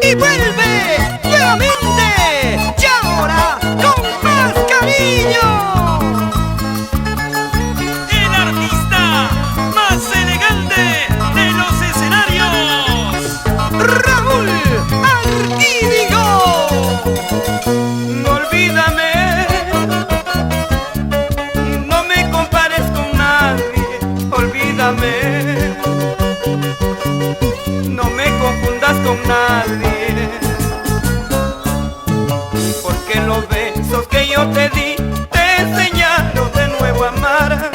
Y vuelve nuevamente, y ahora con más cariño. El artista más elegante de los escenarios, Raúl Arquídigo. No olvídame, no me compares con nadie, olvídame, no me confundas con nadie, porque los besos que yo te di te enseñaron de nuevo a amar.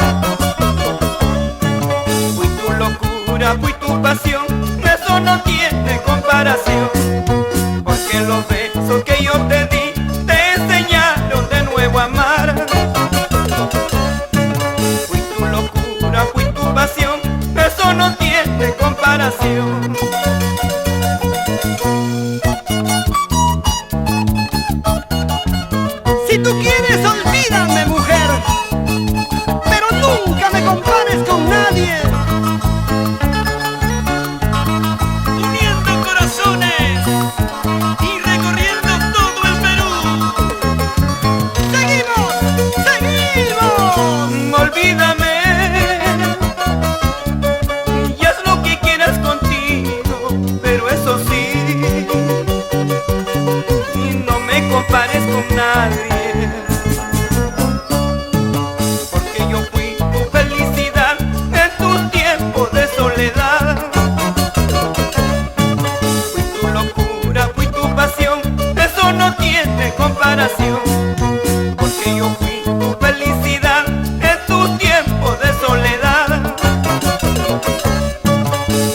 Fui tu locura, fui tu pasión, eso no tiene comparación, porque los besos que yo te di te enseñaron de nuevo a amar. Fui tu locura, fui tu pasión, eso no tiene comparación. Si tú quieres, olvídame, mujer, pero nunca me compares con nadie. uniendo corazones y recorriendo todo el Perú. ¡Seguimos! ¡Seguimos! Olvídame y haz lo que quieras contigo, pero eso sí, y no me compares con nadie, porque yo fui tu felicidad en tus tiempos de soledad. Fui tu locura, fui tu pasión, eso no tiene comparación, porque yo fui tu felicidad en tus tiempos de soledad.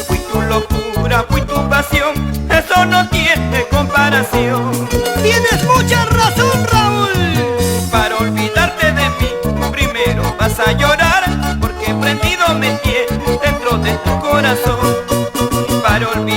Fui tu locura, fui tu pasión, eso no tiene comparación. Tienes mucha razón, Raúl. Para olvidarte de mí, primero vas a llorar, porque prendido me tienes dentro de tu corazón. Para olvidarte